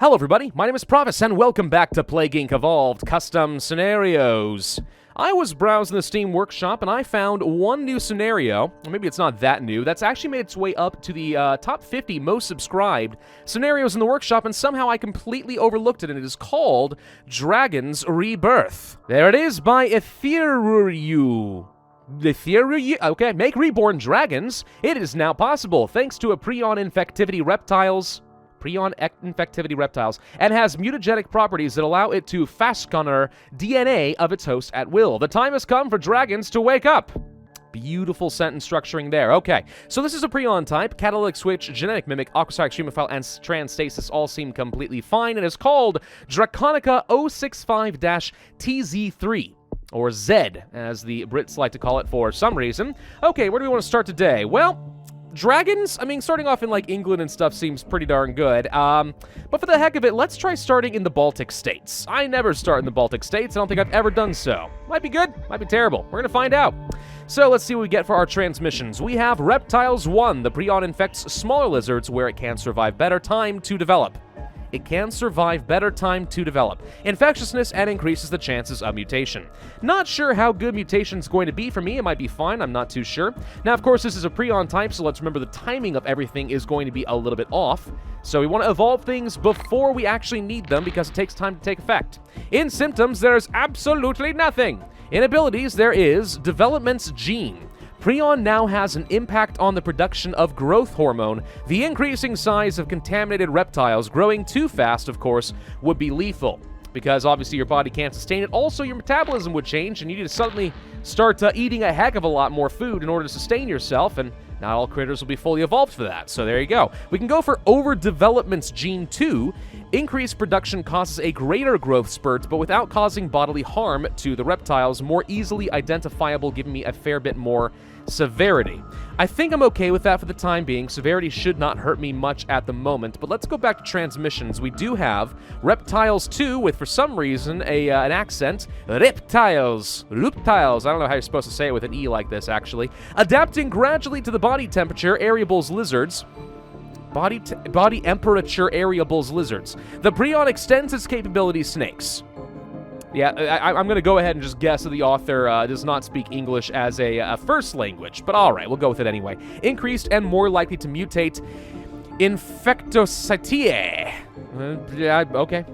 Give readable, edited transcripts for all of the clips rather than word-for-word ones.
Hello everybody, my name is Pravus, and welcome back to Plague Inc. Evolved Custom Scenarios. I was browsing the Steam Workshop, and I found one new scenario, or maybe it's not that new, that's actually made its way up to the top 50 most subscribed scenarios in the workshop, and somehow I completely overlooked it, and it is called Dragon's Rebirth. There it is by Ethereum. Okay, make reborn dragons. It is now possible, thanks to a prion infectivity reptiles, and has mutagenic properties that allow it to fasconer DNA of its host at will. The time has come for dragons to wake up. Beautiful sentence structuring there. Okay, so this is a prion type. Catalytic switch, genetic mimic, aquasite extremophile, and transstasis all seem completely fine. It is called Draconica 065-TZ3. Or Z, as the Brits like to call it for some reason. Okay, where do we want to start today? Well, dragons, I mean, starting off in, like, England and stuff seems pretty darn good. But for the heck of it, let's try starting in the Baltic states. I never start in the Baltic states. I don't think I've ever done so. Might be good, might be terrible. We're gonna find out. So let's see what we get for our transmissions. We have Reptiles 1. The prion infects smaller lizards where it can survive better time to develop. It can survive better time to develop. Infectiousness and increases the chances of mutation. Not sure how good mutation's going to be for me. It might be fine. I'm not too sure. Now, of course, this is a prion type, so let's remember the timing of everything is going to be a little bit off. So we want to evolve things before we actually need them because it takes time to take effect. In symptoms, there's absolutely nothing. In abilities, there is Development's Gene. Prion now has an impact on the production of growth hormone. The increasing size of contaminated reptiles growing too fast, of course, would be lethal, because obviously your body can't sustain it. Also, your metabolism would change, and you need to suddenly start eating a heck of a lot more food in order to sustain yourself, and not all critters will be fully evolved for that. So there you go. We can go for Overdevelopment's Gene 2. Increased production causes a greater growth spurt, but without causing bodily harm to the reptiles. More easily identifiable, giving me a fair bit more severity. I think I'm okay with that for the time being. Severity should not hurt me much at the moment, but let's go back to transmissions. We do have Reptiles 2 with, for some reason, an accent. Reptiles. Reptiles. I don't know how you're supposed to say it with an E like this, actually. Adapting gradually to the body temperature, Ariables lizards. Body temperature Ariables lizards. The prion extends its capabilities snakes. Yeah, I'm going to go ahead and just guess that the author does not speak English as a first language, but alright, we'll go with it anyway. Increased and more likely to mutate infectocitae. Yeah, okay.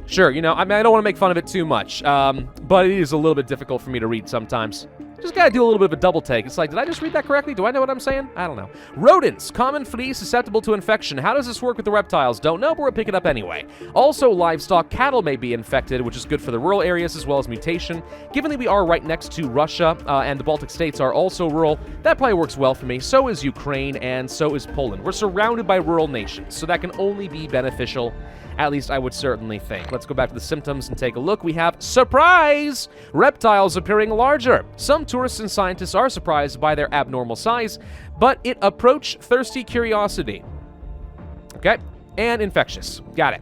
Sure, you know, I mean, I don't want to make fun of it too much, but it is a little bit difficult for me to read sometimes. Just gotta do a little bit of a double take. It's like, did I just read that correctly? Do I know what I'm saying? I don't know. Rodents, common flea susceptible to infection. How does this work with the reptiles? Don't know, but we'll pick it up anyway. Also, livestock, cattle may be infected, which is good for the rural areas as well as mutation. Given that we are right next to Russia, and the Baltic states are also rural, that probably works well for me. So is Ukraine, and so is Poland. We're surrounded by rural nations, so that can only be beneficial. At least I would certainly think. Let's go back to the symptoms and take a look. We have, surprise! Reptiles appearing larger. Some tourists and scientists are surprised by their abnormal size, but it approach thirsty curiosity. Okay, and infectious. Got it.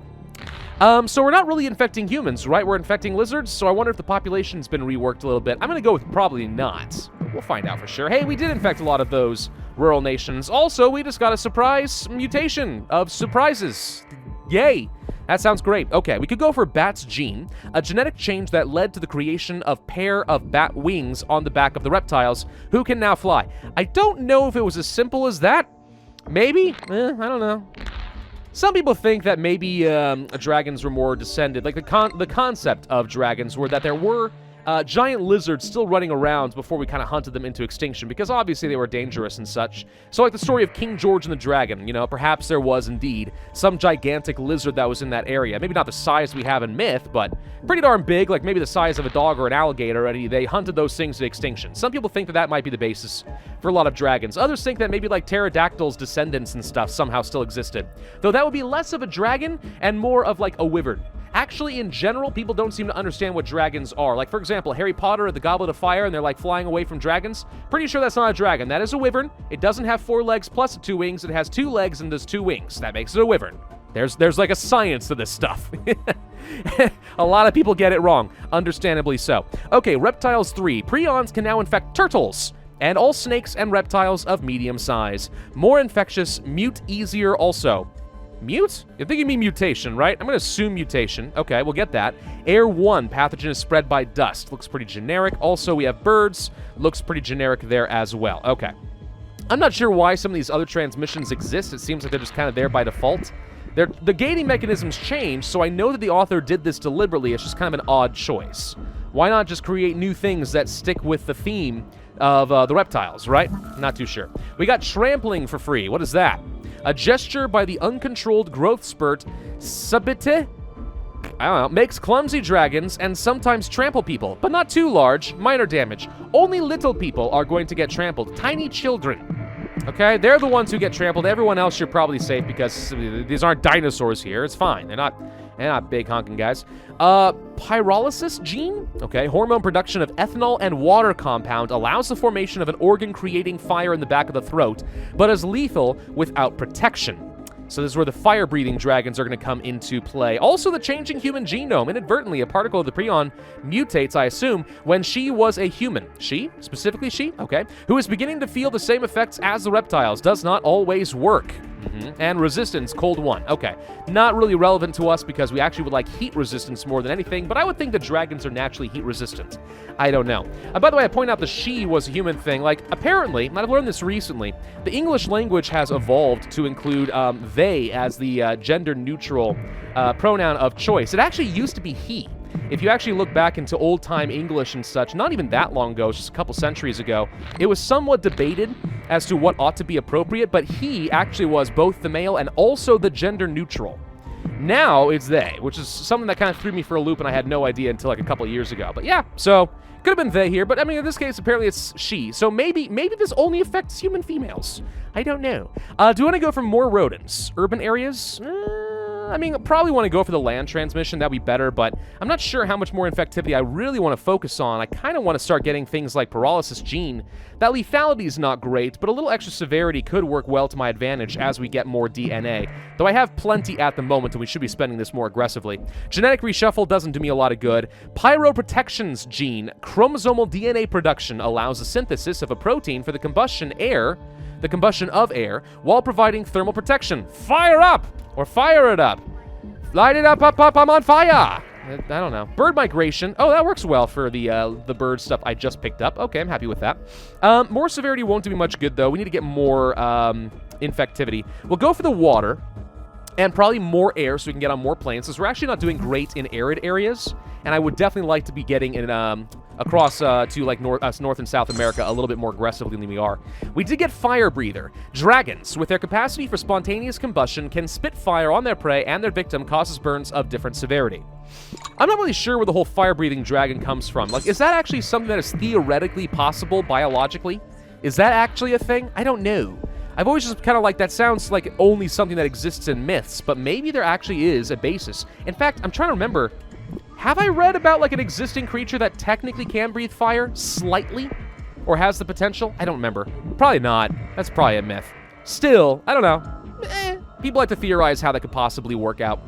So we're not really infecting humans, right? We're infecting lizards, so I wonder if the population's been reworked a little bit. I'm gonna go with probably not. We'll find out for sure. Hey, we did infect a lot of those rural nations. Also, we just got a surprise mutation of surprises. Yay! That sounds great. Okay, we could go for Bat's Gene, a genetic change that led to the creation of pair of bat wings on the back of the reptiles, who can now fly. I don't know if it was as simple as that. Maybe? I don't know. Some people think that maybe dragons were more descended. Like, the concept of dragons were that there were giant lizards still running around before we kind of hunted them into extinction, because obviously they were dangerous and such. So like the story of King George and the Dragon, you know, perhaps there was indeed some gigantic lizard that was in that area. Maybe not the size we have in myth, but pretty darn big, like maybe the size of a dog or an alligator, and they hunted those things to extinction. Some people think that that might be the basis for a lot of dragons. Others think that maybe like pterodactyls' descendants and stuff somehow still existed. Though that would be less of a dragon and more of like a wyvern. Actually, in general, people don't seem to understand what dragons are. Like, for example, Harry Potter or the Goblet of Fire, and they're, like, flying away from dragons. Pretty sure that's not a dragon. That is a wyvern. It doesn't have 4 legs plus 2 wings. It has 2 legs and does 2 wings. That makes it a wyvern. There's like, a science to this stuff. A lot of people get it wrong. Understandably so. Okay, Reptiles 3. Prions can now infect turtles and all snakes and reptiles of medium size. More infectious, mute easier also. Mute? I think you mean mutation, right? I'm going to assume mutation. Okay, we'll get that. Air 1, pathogen is spread by dust. Looks pretty generic. Also, we have birds. Looks pretty generic there as well. Okay. I'm not sure why some of these other transmissions exist. It seems like they're just kind of there by default. The gating mechanisms change, so I know that the author did this deliberately. It's just kind of an odd choice. Why not just create new things that stick with the theme of the reptiles, right? Not too sure. We got trampling for free. What is that? A gesture by the uncontrolled growth spurt, Subite, I don't know, makes clumsy dragons and sometimes trample people, but not too large, minor damage. Only little people are going to get trampled, tiny children. Okay, they're the ones who get trampled. Everyone else you're probably safe because these aren't dinosaurs here. It's fine. They're not big honking guys. Pyrolysis gene? Okay, hormone production of ethanol and water compound allows the formation of an organ creating fire in the back of the throat, but is lethal without protection. So this is where the fire-breathing dragons are going to come into play. Also, the changing human genome. Inadvertently, a particle of the prion mutates, I assume, when she was a human. She? Specifically she? Okay. Who is beginning to feel the same effects as the reptiles. Does not always work. And resistance, cold 1. Okay. Not really relevant to us because we actually would like heat resistance more than anything, but I would think the dragons are naturally heat resistant. I don't know. By the way, I point out the she was a human thing. Like, apparently, and I've learned this recently, the English language has evolved to include they as the gender-neutral pronoun of choice. It actually used to be he. If you actually look back into old-time English and such, not even that long ago, just a couple centuries ago, it was somewhat debated as to what ought to be appropriate, but he actually was both the male and also the gender-neutral. Now it's they, which is something that kind of threw me for a loop, and I had no idea until like a couple of years ago. But yeah, so could have been they here, but I mean, in this case, apparently it's she. So maybe this only affects human females. I don't know. Do you want to go for more rodents? Urban areas? I mean, probably want to go for the land transmission. That'd be better, but I'm not sure how much more infectivity I really want to focus on. I kind of want to start getting things like pyrolysis gene. That lethality is not great, but a little extra severity could work well to my advantage as we get more DNA. Though I have plenty at the moment, and we should be spending this more aggressively. Genetic reshuffle doesn't do me a lot of good. Pyroprotections gene. Chromosomal DNA production allows the synthesis of a protein for the combustion of air, while providing thermal protection. Fire up! Or fire it up. Light it up, I'm on fire! I don't know. Bird migration. Oh, that works well for the bird stuff I just picked up. Okay, I'm happy with that. More severity won't do me much good, though. We need to get more infectivity. We'll go for the water, and probably more air so we can get on more planes, because we're actually not doing great in arid areas, and I would definitely like to be getting in across to like North and South America a little bit more aggressively than we are. We did get fire breather. Dragons, with their capacity for spontaneous combustion, can spit fire on their prey, and their victim causes burns of different severity. I'm not really sure where the whole fire-breathing dragon comes from. Like, is that actually something that is theoretically possible biologically? Is that actually a thing? I don't know. I've always just kind of like, that sounds like only something that exists in myths, but maybe there actually is a basis. In fact, I'm trying to remember, have I read about like an existing creature that technically can breathe fire slightly? Or has the potential? I don't remember. Probably not. That's probably a myth. Still, I don't know. People like to theorize how that could possibly work out.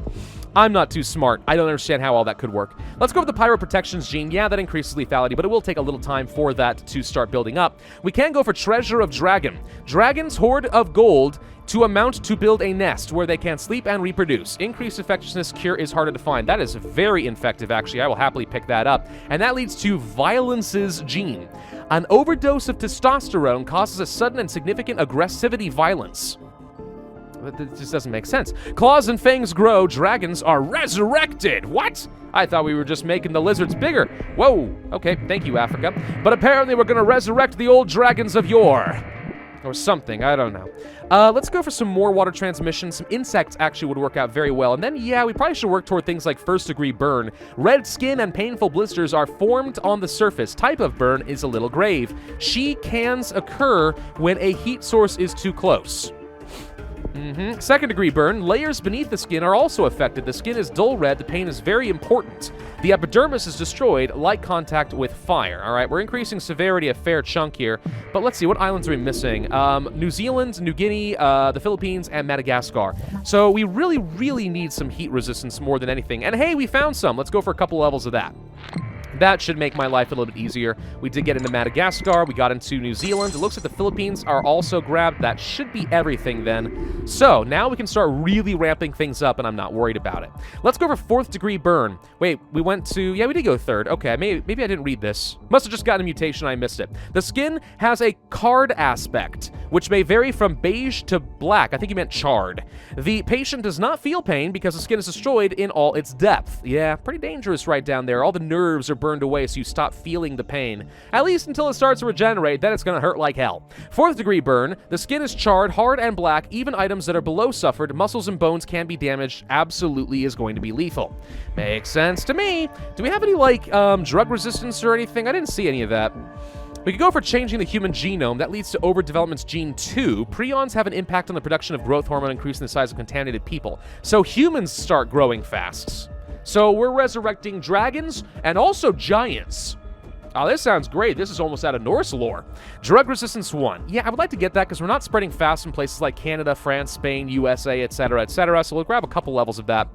I'm not too smart. I don't understand how all that could work. Let's go with the pyroprotections gene. Yeah, that increases lethality, but it will take a little time for that to start building up. We can go for treasure of dragon. Dragons hoard of gold to amount to build a nest where they can sleep and reproduce. Increased infectiousness cure is harder to find. That is very infective, actually. I will happily pick that up. And that leads to violences gene. An overdose of testosterone causes a sudden and significant aggressivity violence. That just doesn't make sense. Claws and fangs grow. Dragons are resurrected. What? I thought we were just making the lizards bigger. Whoa. Okay, thank you, Africa. But apparently we're going to resurrect the old dragons of yore. Or something, I don't know. Let's go for some more water transmission. Some insects actually would work out very well. And then, yeah, we probably should work toward things like first-degree burn. Red skin and painful blisters are formed on the surface. Type of burn is a little grave. She cans occur when a heat source is too close. Second-degree burn. Layers beneath the skin are also affected. The skin is dull red. The pain is very important. The epidermis is destroyed, like contact with fire. All right, we're increasing severity a fair chunk here. But let's see, what islands are we missing? New Zealand, New Guinea, the Philippines, and Madagascar. So we really, really need some heat resistance more than anything. And hey, we found some. Let's go for a couple levels of that. That should make my life a little bit easier. We did get into Madagascar. We got into New Zealand. It looks like the Philippines are also grabbed. That should be everything then. So now we can start really ramping things up, and I'm not worried about it. Let's go for 4th degree burn. Wait, we went to... Yeah, we did go 3rd. Okay, maybe I didn't read this. Must have just gotten a mutation. I missed it. The skin has a card aspect, which may vary from beige to black. I think you meant charred. The patient does not feel pain because the skin is destroyed in all its depth. Yeah, pretty dangerous right down there. All the nerves are burned away, so you stop feeling the pain. At least until it starts to regenerate, then it's going to hurt like hell. 4th degree burn. The skin is charred, hard, and black. Even items that are below suffered, muscles and bones can be damaged. Absolutely is going to be lethal. Makes sense to me. Do we have any, like, drug resistance or anything? I didn't see any of that. We could go for changing the human genome. That leads to overdevelopment's gene 2. Prions have an impact on the production of growth hormone, increasing the size of contaminated people. So humans start growing fast. So we're resurrecting dragons and also giants. Oh, this sounds great. This is almost out of Norse lore. Drug resistance 1. Yeah, I would like to get that because we're not spreading fast in places like Canada, France, Spain, USA, etc., etc. So we'll grab a couple levels of that.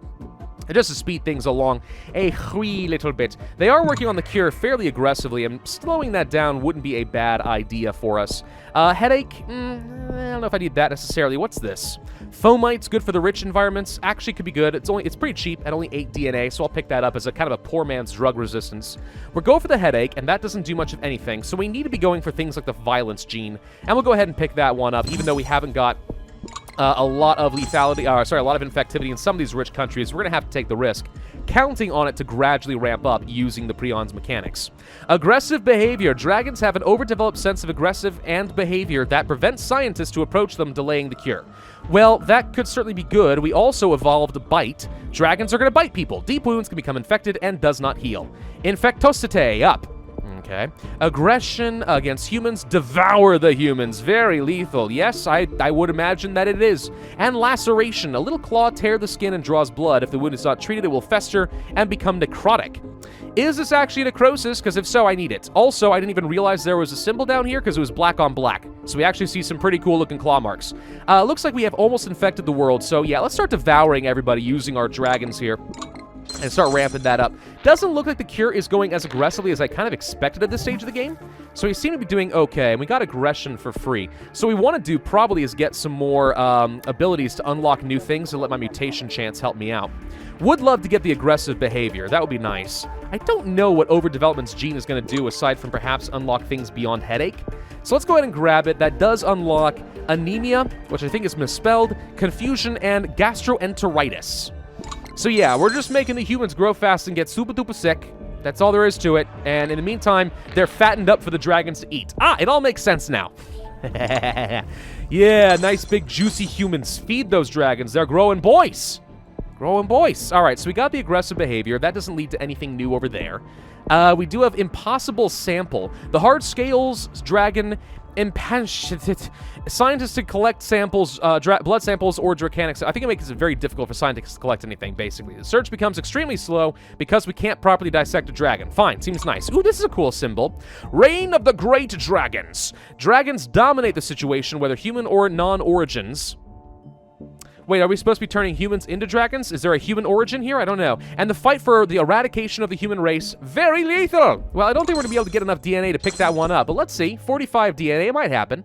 Just to speed things along a wee little bit. They are working on the cure fairly aggressively, and slowing that down wouldn't be a bad idea for us. Headache? I don't know if I need that necessarily. What's this? Fomites, good for the rich environments. Actually could be good. It's pretty cheap at only 8 DNA, so I'll pick that up as a kind of a poor man's drug resistance. We're going for the headache, and that doesn't do much of anything, so we need to be going for things like the violence gene. And we'll go ahead and pick that one up, even though we haven't got... a lot of lethality, a lot of infectivity in some of these rich countries. We're going to have to take the risk, counting on it to gradually ramp up using the Prion's mechanics. Aggressive behavior. Dragons have an overdeveloped sense of aggressive and behavior that prevents scientists to approach them, delaying the cure. Well, that could certainly be good. We also evolved Bite. Dragons are going to bite people. Deep wounds can become infected and does not heal. Infectosity, up. Okay. Aggression against humans. Devour the humans. Very lethal. Yes, I would imagine that it is. And laceration. A little claw tear the skin and draws blood. If the wound is not treated, it will fester and become necrotic. Is this actually necrosis? Because if so, I need it. Also, I didn't even realize there was a symbol down here because it was black on black. So we actually see some pretty cool looking claw marks. Looks like we have almost infected the world. So yeah, let's start devouring everybody using our dragons here. And start ramping that up. Doesn't look like the cure is going as aggressively as I kind of expected at this stage of the game. So we seem to be doing okay, and we got aggression for free. So what we want to do probably is get some more abilities to unlock new things and let my mutation chance help me out. Would love to get the aggressive behavior. That would be nice. I don't know what overdevelopment's gene is going to do aside from perhaps unlock things beyond headache. So let's go ahead and grab it. That does unlock anemia, which I think is misspelled, confusion, and gastroenteritis. So yeah, we're just making the humans grow fast and get super duper sick. That's all there is to it. And in the meantime, they're fattened up for the dragons to eat. Ah, it all makes sense now. Yeah, nice big juicy humans. Feed those dragons. They're growing boys. Growing boys. All right, so we got the aggressive behavior. That doesn't lead to anything new over there. We do have impossible sample. The hard scales dragon scientists to collect samples, blood samples or dracanics. I think it makes it very difficult for scientists to collect anything, basically. The search becomes extremely slow because we can't properly dissect a dragon. Fine, seems nice. Ooh, this is a cool symbol. Reign of the Great Dragons. Dragons dominate the situation, whether human or non-origins. Wait, are we supposed to be turning humans into dragons? Is there a human origin here? I don't know. And the fight for the eradication of the human race, very lethal. Well, I don't think we're going to be able to get enough DNA to pick that one up, but let's see. 45 DNA, it might happen.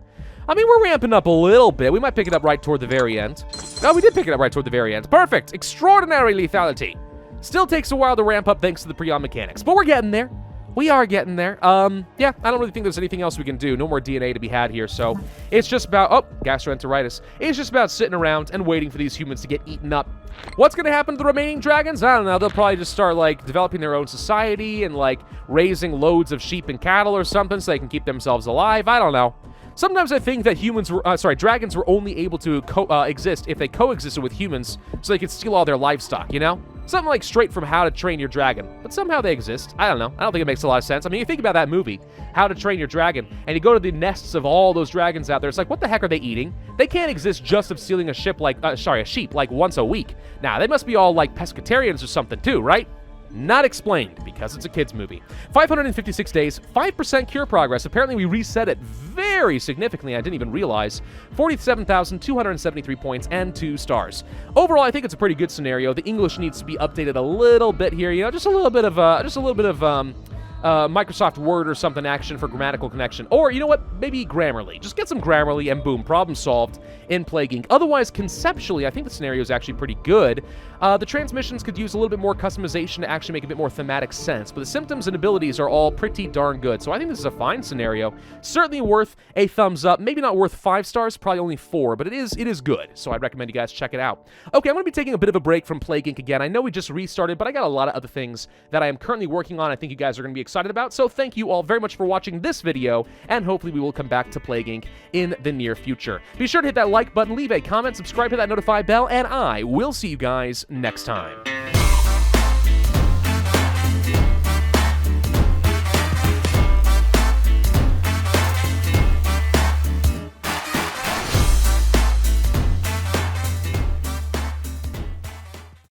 I mean, we're ramping up a little bit. We might pick it up right toward the very end. Oh, we did pick it up right toward the very end. Perfect. Extraordinary lethality. Still takes a while to ramp up thanks to the Prion mechanics, but we're getting there. We are getting there. Yeah, I don't really think there's anything else we can do. No more DNA to be had here, so it's just about... Oh, gastroenteritis. It's just about sitting around and waiting for these humans to get eaten up. What's going to happen to the remaining dragons? I don't know. They'll probably just start, like, developing their own society and, like, raising loads of sheep and cattle or something so they can keep themselves alive. I don't know. Sometimes I think that dragons were only able to exist if they coexisted with humans so they could steal all their livestock, you know? Something like straight from How to Train Your Dragon. But somehow they exist. I don't know. I don't think it makes a lot of sense. I mean, you think about that movie, How to Train Your Dragon, and you go to the nests of all those dragons out there. It's like, what the heck are they eating? They can't exist just of stealing a sheep like once a week. Nah, they must be all like pescatarians or something too, right? Not explained, because it's a kid's movie. 556 days, 5% cure progress. Apparently we reset it very significantly. I didn't even realize. 47,273 points and 2 stars. Overall, I think it's a pretty good scenario. The English needs to be updated a little bit here. You know, just a little bit of Microsoft Word or something action for grammatical connection. Or, you know what, maybe Grammarly. Just get some Grammarly and boom, problem solved in Plague Inc. Otherwise, conceptually, I think the scenario is actually pretty good. The transmissions could use a little bit more customization to actually make a bit more thematic sense, but the symptoms and abilities are all pretty darn good, so I think this is a fine scenario. Certainly worth a thumbs up. Maybe not worth 5 stars, probably only 4, but it is good, so I'd recommend you guys check it out. Okay, I'm going to be taking a bit of a break from Plague Inc. again. I know we just restarted, but I got a lot of other things that I am currently working on I think you guys are going to be excited about, so thank you all very much for watching this video, and hopefully we will come back to Plague Inc. in the near future. Be sure to hit that like button, leave a comment, subscribe to that notify bell, and I will see you guys next time.